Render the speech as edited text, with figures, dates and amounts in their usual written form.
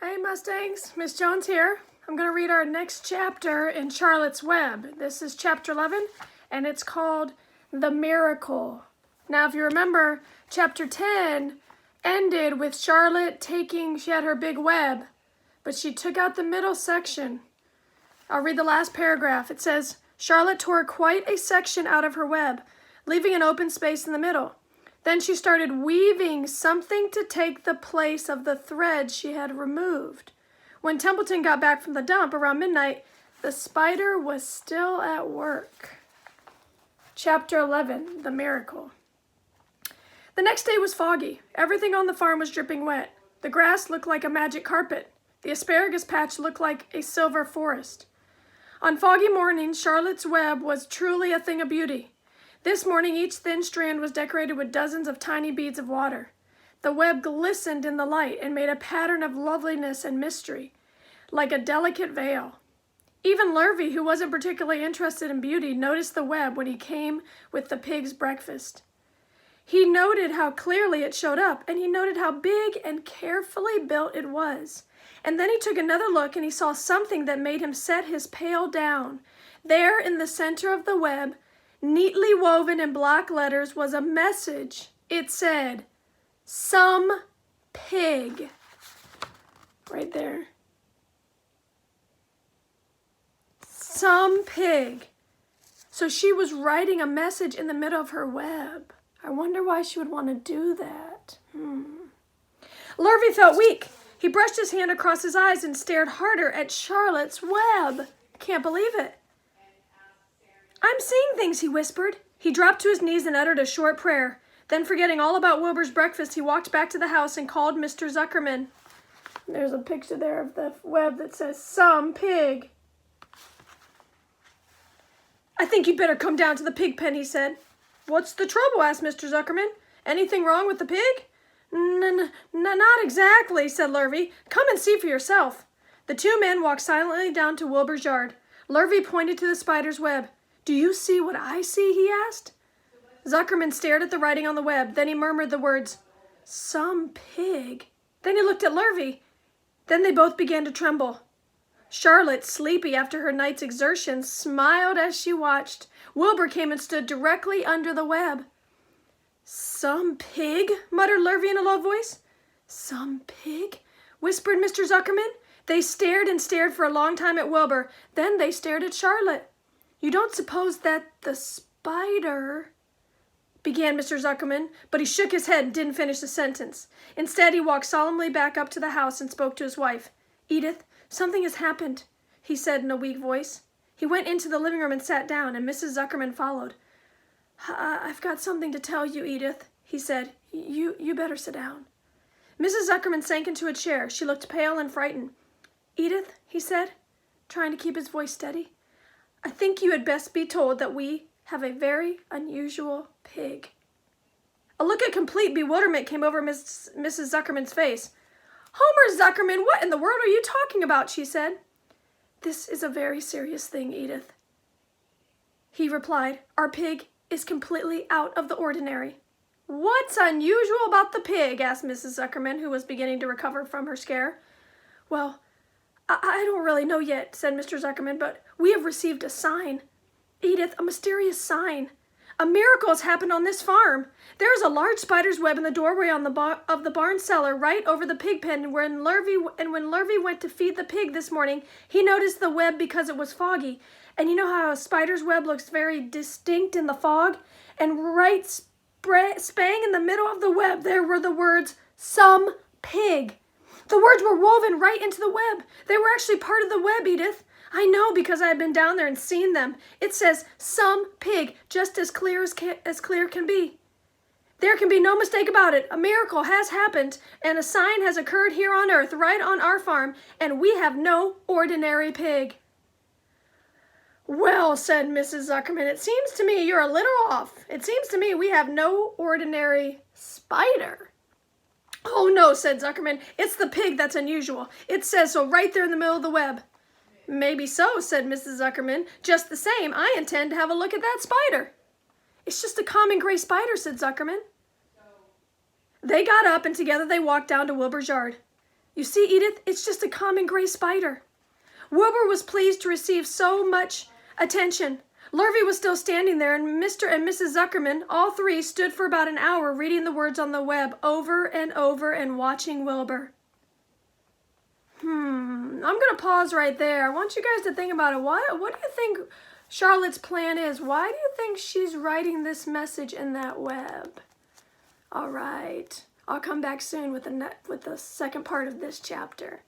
Hey Mustangs, Miss Jones here. I'm going to read our next chapter in Charlotte's Web. This is chapter 11 and it's called The Miracle. Now if you remember, chapter 10 ended with Charlotte she had her big web, but she took out the middle section. I'll read the last paragraph. It says, Charlotte tore quite a section out of her web, leaving an open space in the middle. Then she started weaving something to take the place of the thread she had removed. When Templeton got back from the dump around midnight, the spider was still at work. Chapter 11, The Miracle. The next day was foggy. Everything on the farm was dripping wet. The grass looked like a magic carpet. The asparagus patch looked like a silver forest. On foggy mornings, Charlotte's web was truly a thing of beauty. This morning, each thin strand was decorated with dozens of tiny beads of water. The web glistened in the light and made a pattern of loveliness and mystery, like a delicate veil. Even Lurvy, who wasn't particularly interested in beauty, noticed the web when he came with the pig's breakfast. He noted how clearly it showed up, and he noted how big and carefully built it was. And then he took another look, and he saw something that made him set his pail down. There in the center of the web, neatly woven in block letters, was a message. It said, "Some pig." Right there. Some pig. So she was writing a message in the middle of her web. I wonder why she would want to do that. Lurvy felt weak. He brushed his hand across his eyes and stared harder at Charlotte's web. Can't believe it. "I'm seeing things," he whispered. He dropped to his knees and uttered a short prayer. Then, forgetting all about Wilbur's breakfast, he walked back to the house and called Mr. Zuckerman. There's a picture there of the web that says, "Some pig." "I think you'd better come down to the pig pen," he said. "What's the trouble?" asked Mr. Zuckerman. "Anything wrong with the pig?" Not exactly," said Lurvy. "Come and see for yourself." The two men walked silently down to Wilbur's yard. Lurvy pointed to the spider's web. "Do you see what I see?" he asked. Zuckerman stared at the writing on the web. Then he murmured the words, "Some pig." Then he looked at Lurvy. Then they both began to tremble. Charlotte, sleepy after her night's exertions, smiled as she watched. Wilbur came and stood directly under the web. "Some pig?" muttered Lurvy in a low voice. "Some pig?" whispered Mr. Zuckerman. They stared and stared for a long time at Wilbur. Then they stared at Charlotte. "You don't suppose that the spider—" began Mr. Zuckerman, but he shook his head and didn't finish the sentence. Instead, he walked solemnly back up to the house and spoke to his wife. "Edith, something has happened," he said in a weak voice. He went into the living room and sat down, and Mrs. Zuckerman followed. "I've got something to tell you, Edith," he said. You better sit down." Mrs. Zuckerman sank into a chair. She looked pale and frightened. "Edith," he said, trying to keep his voice steady, "I think you had best be told that we have a very unusual pig." A look of complete bewilderment came over Mrs. Zuckerman's face. "Homer Zuckerman, what in the world are you talking about?" she said. "This is a very serious thing, Edith," he replied. "Our pig is completely out of the ordinary." "What's unusual about the pig?" asked Mrs. Zuckerman, who was beginning to recover from her scare. "Well, I don't really know yet," said Mr. Zuckerman, "but we have received a sign. Edith, a mysterious sign. A miracle has happened on this farm. There is a large spider's web in the doorway of the barn cellar right over the pig pen, and when Lurvy went to feed the pig this morning, he noticed the web because it was foggy. And you know how a spider's web looks very distinct in the fog? And right spang in the middle of the web, there were the words, 'Some pig.' The words were woven right into the web. They were actually part of the web, Edith. I know because I have been down there and seen them. It says, 'Some pig,' just as clear can be. There can be no mistake about it. A miracle has happened, and a sign has occurred here on earth, right on our farm, and we have no ordinary pig." "Well," said Mrs. Zuckerman, "it seems to me you're a little off. It seems to me we have no ordinary spider." "Oh, no," said Zuckerman. "It's the pig that's unusual. It says so right there in the middle of the web." "Maybe so," said Mrs. Zuckerman. "Just the same, I intend to have a look at that spider." "It's just a common gray spider," said Zuckerman. They got up and together they walked down to Wilbur's yard. You see, Edith, it's just a common gray spider. Wilbur was pleased to receive so much attention. Lurvy was still standing there, and Mr. and Mrs. Zuckerman, all three, stood for about an hour reading the words on the web over and over and watching Wilbur. I'm going to pause right there. I want you guys to think about it. What do you think Charlotte's plan is? Why do you think she's writing this message in that web? All right. I'll come back soon with the second part of this chapter.